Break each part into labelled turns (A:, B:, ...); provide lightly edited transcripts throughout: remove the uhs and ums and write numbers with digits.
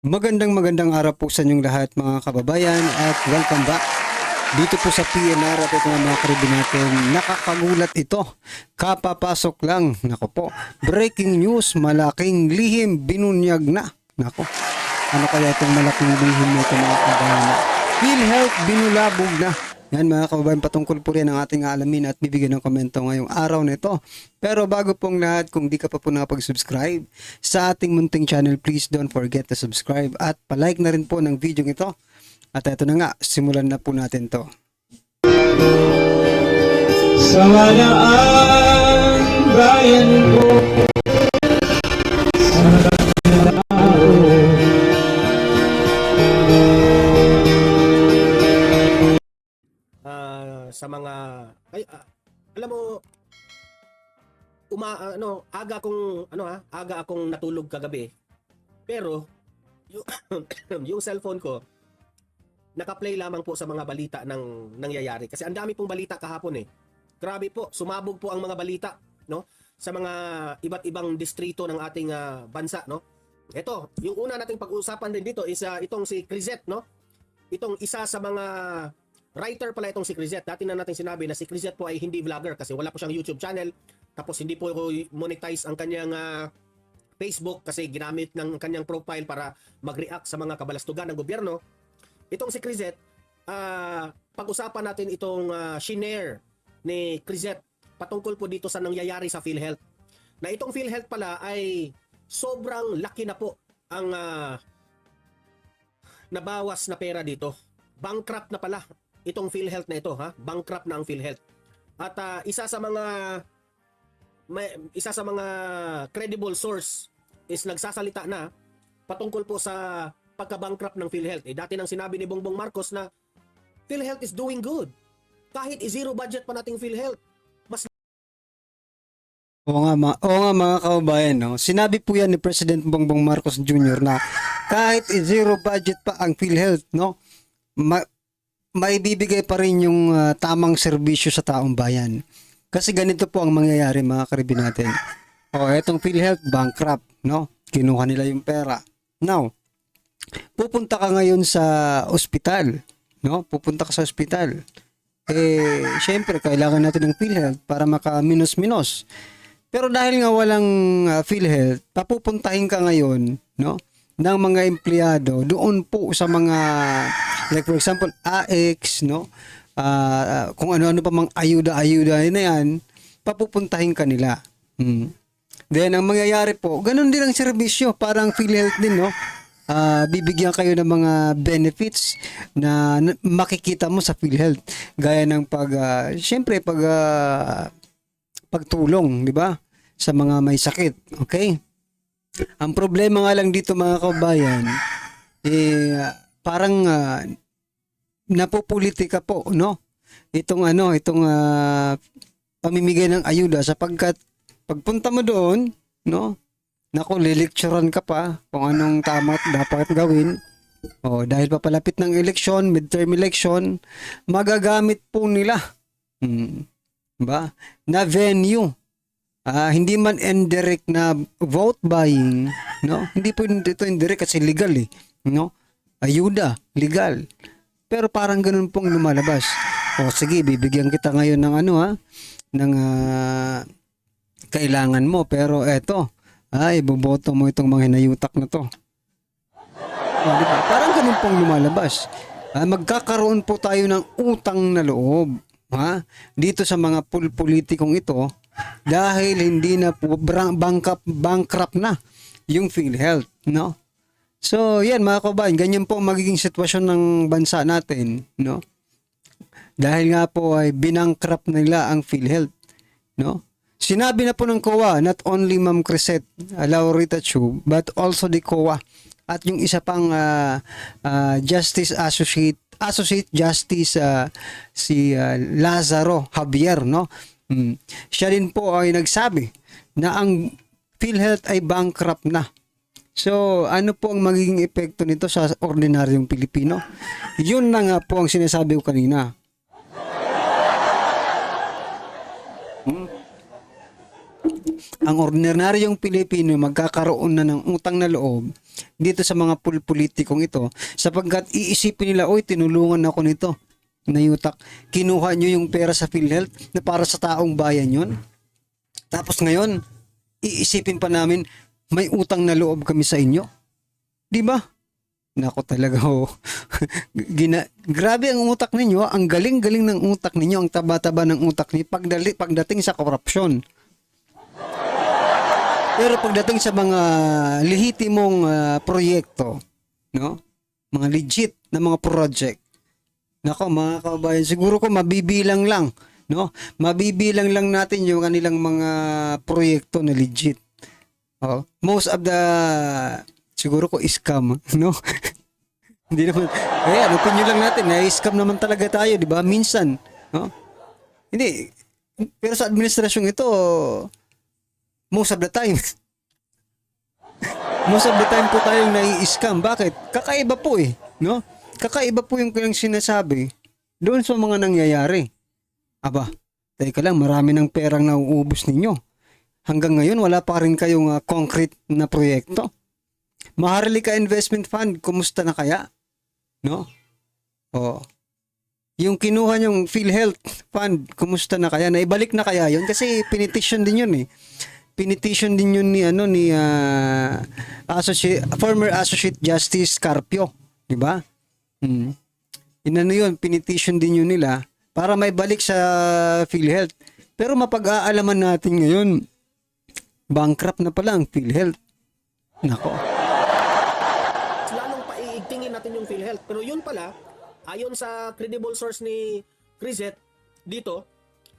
A: Magandang araw po sa inyong lahat mga kababayan at welcome back dito po sa PNR at ito nga mga karibi natin. Nakakagulat ito, kapapasok lang, nako po, breaking news, malaking lihim binunyag na. Nako, ano kaya itong malaking lihim na ito mga kababayan? PhilHealth binulabog na. Yan mga kababayan, patungkol po rin ang ating alamin at bibigyan ng komento ngayong araw na ito. Pero bago pong lahat, kung di ka pa po nakapag-subscribe sa ating munting channel, please don't forget to subscribe at palike na rin po ng video ito. At ito na nga, simulan na po natin to.
B: Sana ang bayan ko
C: sa mga alam mo aga akong natulog kagabi, pero yung, yung cellphone ko naka-play lamang po sa mga balita ng nangyayari kasi ang dami pong balita kahapon eh. Grabe po, sumabog po ang mga balita, no, sa mga iba't ibang distrito ng ating bansa, no. Ito, yung una nating pag-uusapan din dito is itong si Crisette, no. Itong isa sa mga writer pala itong si Crisette. Dati na natin sinabi na si Crisette po ay hindi vlogger kasi wala po siyang YouTube channel. Tapos hindi po monetize ang kanyang Facebook kasi ginamit ng kanyang profile para mag-react sa mga kabalastugan ng gobyerno. Itong si Crisette, pag-usapan natin itong shinare ni Crisette patungkol po dito sa nangyayari sa PhilHealth. Na itong PhilHealth pala ay sobrang laki na po ang nabawas na pera dito. Bankrupt na pala itong PhilHealth na ito, ha? Bankrupt na ang PhilHealth. At isa sa mga credible source is nagsasalita na patungkol po sa pagka-bankrupt ng PhilHealth. Dati nang sinabi ni Bongbong Marcos na PhilHealth is doing good. Kahit zero budget pa nating PhilHealth.
A: Oo nga mga kababayan, no? Sinabi po yan ni President Bongbong Marcos Jr. na kahit zero budget pa ang PhilHealth, no, may bibigay pa rin yung tamang serbisyo sa taong bayan. Kasi ganito po ang mangyayari mga karibin natin. Etong PhilHealth bankrupt, no? Kinuha nila yung pera. Now, pupunta ka ngayon sa ospital, no? Pupunta ka sa ospital. Syempre kailangan natin ng PhilHealth para maka-minus-minus. Pero dahil nga walang PhilHealth, papupuntahin ka ngayon, no, ng mga empleyado doon po sa mga, like for example, AX, no, kung ano-ano pa mang ayuda na yan, papupuntahin ka nila. Then ang mangyayari po, ganun din ang serbisyo, parang PhilHealth din, no. Bibigyan kayo ng mga benefits na makikita mo sa PhilHealth, gaya ng pagtulong, di ba, sa mga may sakit. Okay? Ang problema nga lang dito mga kabayan, parang napopolitika po, no? Itong pamimigay ng ayuda, sapagkat pagpunta mo doon, no? Naku, lilecturean ka pa kung anong tama dapat gawin. Dahil papalapit ng eleksyon, midterm election, magagamit po nila. Ba? Na venue. Hindi man indirect na vote buying, no? Hindi po ito indirect kasi legal eh, no? Ayuda, legal. Pero parang ganun pong lumalabas. Sige, bibigyan kita ngayon ng ng kailangan mo, pero eto, iboboto mo itong mga hinayutak na to. Diba? Parang ganun pong lumalabas. Magkakaroon po tayo ng utang na loob, dito sa mga politikong ito, dahil hindi na po bankrupt na yung PhilHealth, no? So, yan mga kabayan, ganyan po ang magiging sitwasyon ng bansa natin, no? Dahil nga po ay binankrupt nila ang PhilHealth, no? Sinabi na po ng COA, not only Ma'am Crisette Laurita Chu, but also the COA at yung isa pang Justice Associate Justice si Lazaro Javier, no? Siya din po ay nagsabi na ang PhilHealth ay bankrupt na. So, ano po ang magiging epekto nito sa ordinaryong Pilipino? Yun na nga po ang sinasabi ko kanina. ang ordinaryong Pilipino magkakaroon na ng utang na loob dito sa mga politikong ito sapagkat iisipin nila, oy, tinulungan ako nito na yutak. Kinuha nyo yung pera sa PhilHealth na para sa taong bayan yon. Tapos ngayon, iisipin pa namin may utang na loob kami sa inyo. Di ba? Nako talaga oh. Grabe ang utak ninyo, ang galing-galing ng utak ninyo, ang taba-taba ng utak niyo pagdating sa korupsyon. Pero pagdating sa mga lehitimong proyekto, no? Mga legit na mga project. Nako mga kabayan, siguro ko mabibilang lang, no? Mabibilang lang natin yung kanilang mga proyekto na legit. Oh, most of the siguro ko scam, no? Hindi naman. Ano nyo lang natin, na-scam naman talaga tayo, di ba? Minsan, no? Hindi. Pero sa administrasyong ito, most of the time, most of the time po tayong nai-scam. Bakit? Kakaiba po eh, no? Kakaiba po yung kanyang sinasabi doon sa mga nangyayari. Aba, teka lang, marami ng perang nauubos ninyo. Hanggang ngayon, wala pa rin kayong concrete na proyekto. Maharlika Investment Fund, kumusta na kaya? No? O, yung kinuha nyong PhilHealth Fund, kumusta na kaya? Naibalik na kaya yun? Kasi pinetition din yun eh. Pinetition din yun ni former Associate Justice Carpio, di ba? Inano yun, pinetition din yun nila para may balik sa PhilHealth. Pero mapag-aalaman natin ngayon, bankrupt na pala ang PhilHealth. Nako.
C: Lalong paiigtingin natin yung PhilHealth. Pero yun pala, ayon sa credible source ni Crizet, dito,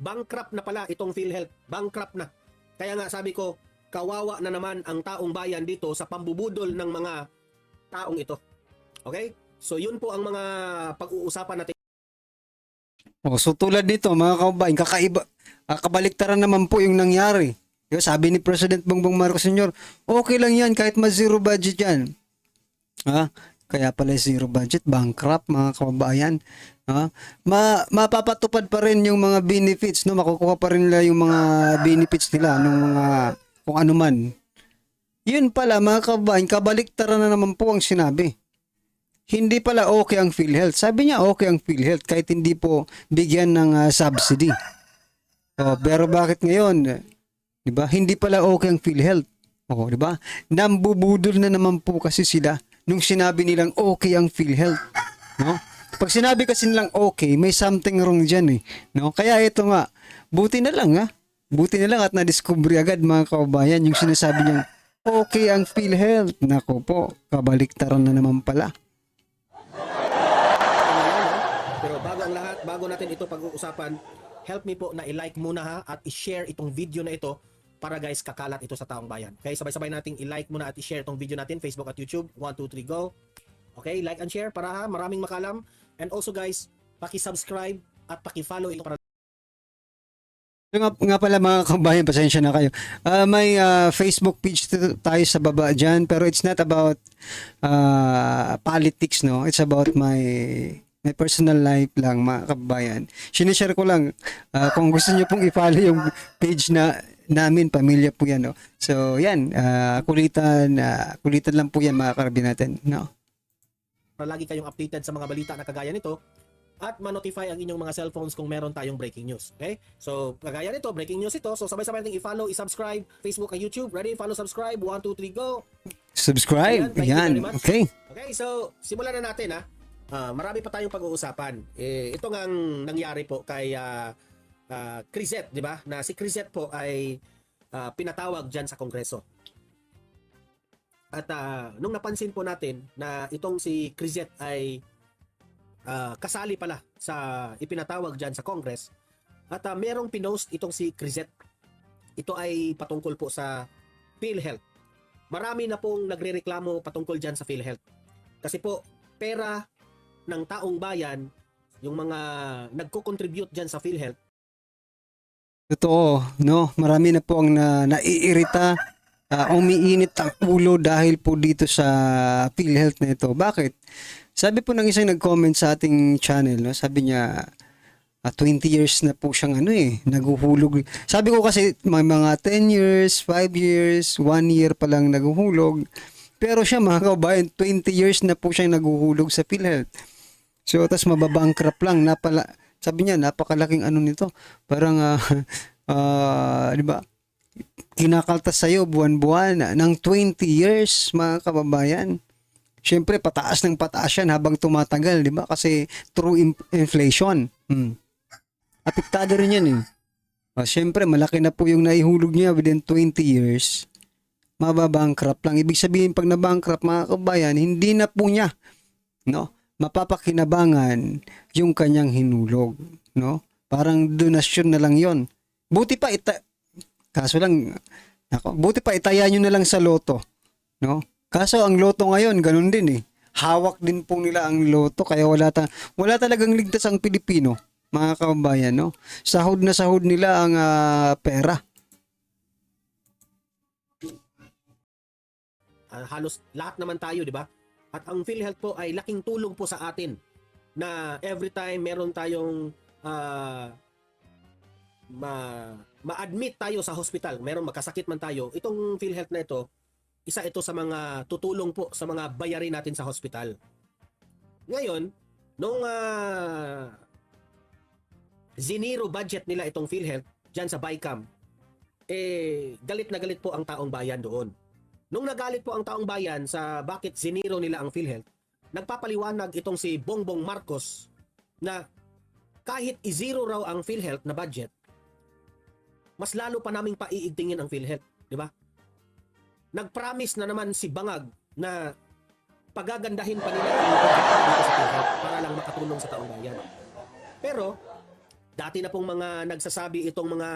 C: bankrupt na pala itong PhilHealth. Bankrupt na. Kaya nga sabi ko, kawawa na naman ang taong bayan dito sa pambubudol ng mga taong ito. Okay? So yun po ang mga pag-uusapan natin.
A: So tulad nito mga kababayan, kakaiba, kabaliktaran naman po yung nangyari. Sabi ni President Bongbong Marcos Sr., okay lang yan kahit ma-zero budget yan. Kaya pala zero budget, bankrupt mga kababayan. Mapapatupad pa rin yung mga benefits, no? Makukuha pa rin nila yung mga benefits nila ng mga kung ano man. Yun pala mga kababayan, kabaliktaran na naman po ang sinabi. Hindi pala okay ang PhilHealth. Sabi niya okay ang PhilHealth kahit hindi po bigyan ng subsidy. Pero bakit ngayon, 'di ba? Hindi pala okay ang PhilHealth. 'Di ba? Nambubudol na naman po kasi sila nung sinabi nilang okay ang PhilHealth, no? Pag sinabi kasi nilang okay, may something wrong diyan eh, no? Kaya ito nga, buti na lang Buti na lang at na-discover agad mga kababayan yung sinasabi niyang okay ang PhilHealth. Nako po, kabaliktaran na naman pala.
C: Pero bago ang lahat, bago natin ito pag-uusapan, help me po na i-like muna ha at i-share itong video na ito para guys kakalat ito sa taong bayan. Okay, sabay-sabay nating i-like muna at i-share itong video natin, Facebook at YouTube. 1, 2, 3, go. Okay, like and share para maraming makalam. And also guys, paki-subscribe at paki-follow ito para
A: Nga pala mga kabayan, pasensya na kayo. May Facebook page tayo sa baba dyan, pero it's not about politics, no? It's about my personal life lang, mga kabayan. Sinishare ko lang, kung gusto niyo pong i-follow yung page namin, pamilya po yan, no? So, yan, kulitan lang po yan, mga karabin natin, no?
C: lagi kayong updated sa mga balita na kagaya nito at ma-notify ang inyong mga cellphones kung meron tayong breaking news. Okay? So, kagaya nito, breaking news ito. So, sabay-sabay natin i-follow, i-subscribe, Facebook at YouTube. Ready? Follow, subscribe. 1, 2, 3, go!
A: Subscribe. Yan. Okay.
C: Okay, so, simulan na natin ha. Marami pa tayong pag-uusapan. Ito ngang nangyari po kay Crizet, di ba? Na si Crizet po ay pinatawag dyan sa Kongreso. At nung napansin po natin na itong si Crizet ay kasali pala sa ipinatawag dyan sa Congress at merong pinost itong si Crizet. Ito ay patungkol po sa PhilHealth. Marami na pong nagrereklamo patungkol dyan sa PhilHealth. Kasi po, pera ng taong bayan, yung mga nagko-contribute dyan sa PhilHealth.
A: Totoo, no? Marami na po ang naiirita, umiinit ang ulo dahil po dito sa PhilHealth na ito. Bakit? Sabi po ng isang nag-comment sa ating channel, no? Sabi niya, 20 years na po siyang naguhulog. Sabi ko kasi may mga 10 years, 5 years, 1 year pa lang naguhulog. Pero siya mga kabayan, 20 years na po siyang naguhulog sa PhilHealth. So, tas mababankrupt lang. Sabi niya, napakalaking nito. Parang, di ba? Kinakaltas sa'yo buwan-buwan ng 20 years, mga kababayan. Siyempre, pataas ng pataas yan habang tumatagal, di ba? Kasi through inflation. Apektado rin yan eh. Siyempre, malaki na po yung naihulog niya within 20 years. Mababankrupt lang. Ibig sabihin, pag nabankrupt, mga kabayan, hindi na po niya, mapapakinabangan yung kanyang hinulog. Parang donasyon na lang yon. Buti pa, buti pa itaya nyo na lang sa loto. Kaso ang loto ngayon, ganun din eh. Hawak din po nila ang loto, kaya wala talagang ligtas ang Pilipino, mga kababayan. Sahod na sahod nila ang pera.
C: Halos lahat naman tayo, di ba? At ang PhilHealth po ay laking tulong po sa atin na every time meron tayong ma-admit tayo sa hospital, meron magkasakit man tayo, itong PhilHealth na ito, isa ito sa mga tutulong po sa mga bayarin natin sa hospital. Ngayon, nung zinero budget nila itong PhilHealth dyan sa BICAM, galit na galit po ang taong bayan doon. Nung nagalit po ang taong bayan sa bakit zinero nila ang PhilHealth, nagpapaliwanag itong si Bongbong Marcos na kahit i-zero raw ang PhilHealth na budget, mas lalo pa naming paiigtingin ang PhilHealth, di ba? Nag-promise na naman si Bangag na pagagandahin pa nila ang budget dito sa PhilHealth para lang makatulong sa taong bayan. Pero, dati na pong mga nagsasabi itong mga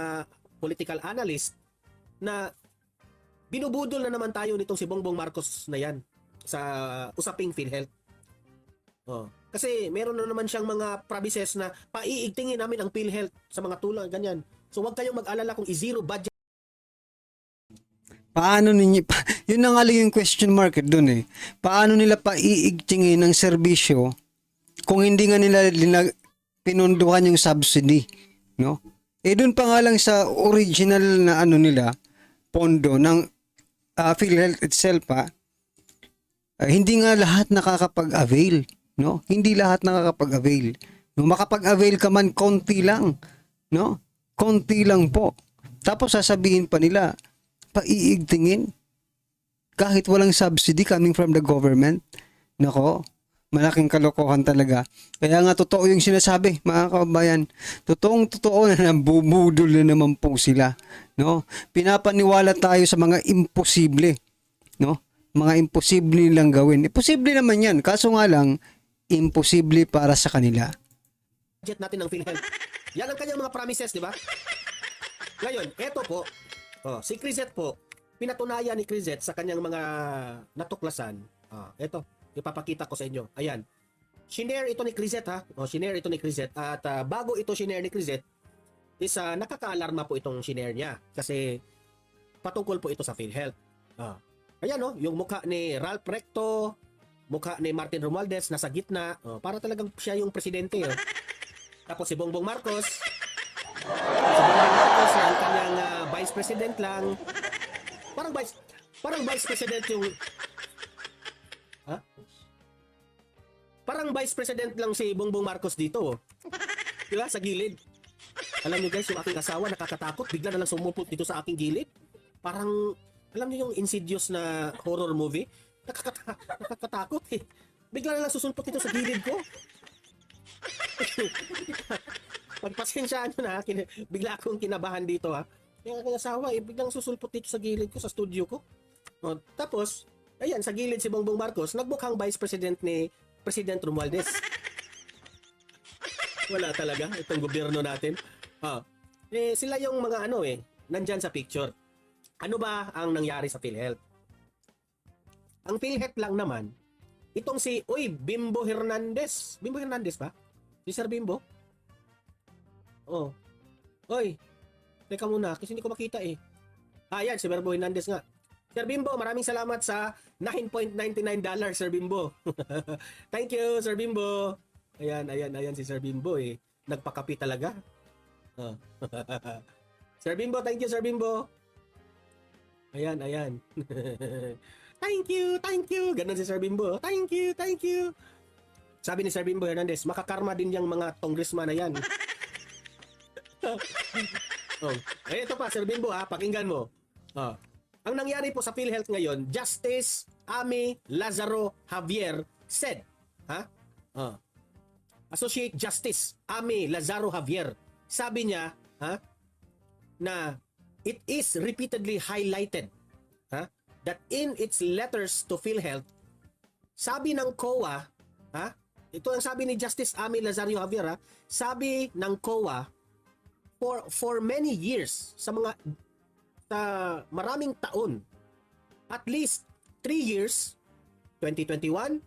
C: political analyst na binubudol na naman tayo nitong si Bongbong Marcos na yan sa usaping PhilHealth. Kasi meron na naman siyang mga promises na paiigtingin namin ang PhilHealth sa mga tulong, ganyan. So wag kayong mag-alala kung i-zero budget.
A: Paano ninyo, yun na nga lang yung question mark doon eh. Paano nila paiigtingin ng serbisyo kung hindi nga nila pinunduhan yung subsidy, doon pa nga lang sa original na nila, pondo ng PhilHealth itself hindi nga lahat nakakapag-avail, Hindi lahat nakakapag-avail. Makapag-avail ka man konti lang, Konti lang po. Tapos sasabihin pa nila, paiigtingin kahit walang subsidy coming from the government. Nako, malaking kalokohan talaga. Kaya nga totoo yung sinasabi, mga kababayan. Totoo na nabubudol na naman po sila. Pinapaniwala tayo sa mga imposible. Mga imposible nilang gawin. Imposible naman yan. Kaso nga lang, imposible para sa kanila.
C: Budget natin ng PhilHealth. Yan ang kanyang mga promises, di ba? Ngayon, eto po, si Crisette po, pinatunayan ni Crisette sa kanyang mga natuklasan. Eto, ipapakita ko sa inyo. Ayan. Shinare ito ni Crisette ha. Shinare ito ni Crisette. At bago ito shinare ni Crisette, is nakaka-alarma po itong shinare niya. Kasi patungkol po ito sa PhilHealth. Ayan yung mukha ni Ralph Recto, mukha ni Martin Romualdez nasa gitna. Para talagang siya yung presidente. Tapos si Bongbong Marcos. Si Bongbong Marcos na ang kanyang vice president lang. Parang vice president yung Parang vice president lang si Bongbong Marcos dito. Diba? Sa gilid. Alam niyo guys, yung aking asawa nakakatakot. Bigla na lang sumupot dito sa aking gilid. Parang, alam niyo yung Insidious na horror movie? Nakakatakot eh. Bigla na lang susulpot dito sa gilid ko. Pagpasensyaan nyo na, bigla akong kinabahan dito ha. Yung aking asawa, biglang susulpot dito sa gilid ko, sa studio ko. Tapos, ayan, sa gilid si Bongbong Marcos, nagmukhang vice president ni President Romualdez. Wala talaga itong gobyerno natin. Sila yung mga nandyan sa picture. Ano ba ang nangyari sa PhilHealth? Ang PhilHealth lang naman, itong Bimbo Hernandez. Bimbo Hernandez ba? Si Sir Bimbo? Teka muna, kasi hindi ko makita eh. Yan, si Bimbo Hernandez nga. Sir Bimbo, maraming salamat sa $9.99, Sir Bimbo. Thank you, Sir Bimbo. Ayan si Sir Bimbo eh. nagpakapi talaga. Oh. Sir Bimbo, thank you, Sir Bimbo. Ayan, ayan. Thank you. Ganun si Sir Bimbo. Thank you. Sabi ni Sir Bimbo Hernandez, makakarma din yung mga congressman na yan. Oh. Eh, ito pa, Sir Bimbo ha, pakinggan mo. Oh. Ang nangyari po sa PhilHealth ngayon, Justice Amy Lazaro Javier said, ha? Oh. Associate Justice Amy Lazaro Javier, sabi niya, ha, na it is repeatedly highlighted, ha, that in its letters to PhilHealth, sabi ng COA, ha, ito ang sabi ni Justice Amy Lazaro Javier, ha, sabi ng COA, for many years, sa maraming taon, at least 3 years, 2021,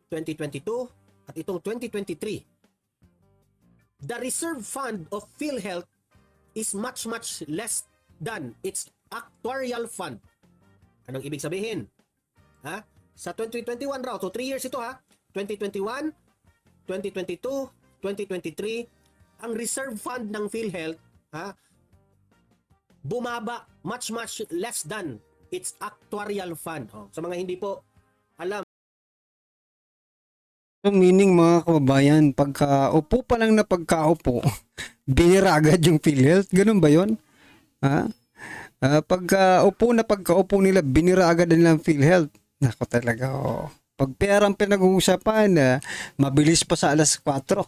C: 2022, at itong 2023, the reserve fund of PhilHealth is much less than its actuarial fund. Anong ibig sabihin? Ha? Sa 2021 raw, so 3 years ito ha, 2021, 2022, 2023, ang reserve fund ng PhilHealth, ha, bumaba much less than its actuarial fund. Oh, sa mga hindi po alam,
A: So meaning mga kababayan, pagkaupo pa lang na pagkaupo, binira agad yung PhilHealth. Ganun ba yun? Ha? Pagkaupo nila, binira agad nila ang PhilHealth. Nako talaga, oh. Pag perang pinag-uusapan, mabilis pa sa alas 4.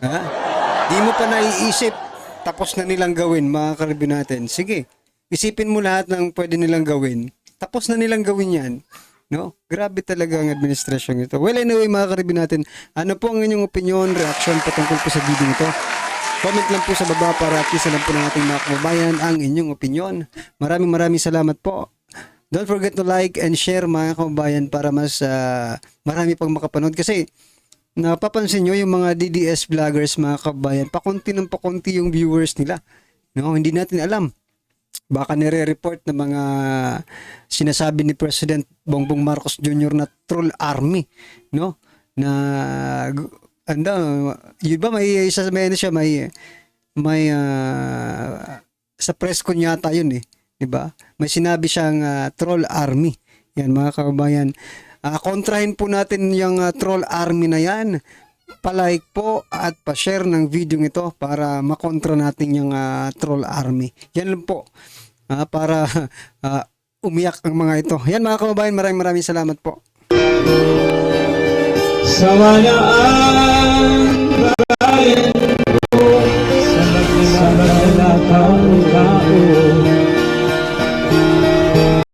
A: Ha? Di mo pa naiisip, tapos na nilang gawin, mga karibin natin. Sige, isipin mo lahat ng pwede nilang gawin. Tapos na nilang gawin yan. No? Grabe talaga ang administrasyon ito. Well, anyway, mga karibin natin, ano po ang inyong opinion, reaction patungkol po sa video ito? Comment lang po sa baba para at least alam po ng ating mga kababayan ang inyong opinion. Maraming salamat po. Don't forget to like and share mga kababayan para mas marami pang makapanood. Kasi napapansin nyo yung mga DDS vloggers mga kababayan, pakunti yung viewers nila. No, hindi natin alam. Baka nire-report na mga sinasabi ni President Bongbong Marcos Jr. na troll army, no? Na yun ba may sa press con yata yun eh, 'di ba? May sinabi siyang troll army. Yan mga kababayan. Kontrahin po natin yung troll army na yan. Pa-like po at pa-share ng video ito para makontra natin yung troll army. Yan lang po. Para umiyak ang mga ito. Yan mga kababayan, maraming salamat po.
B: Sawalaan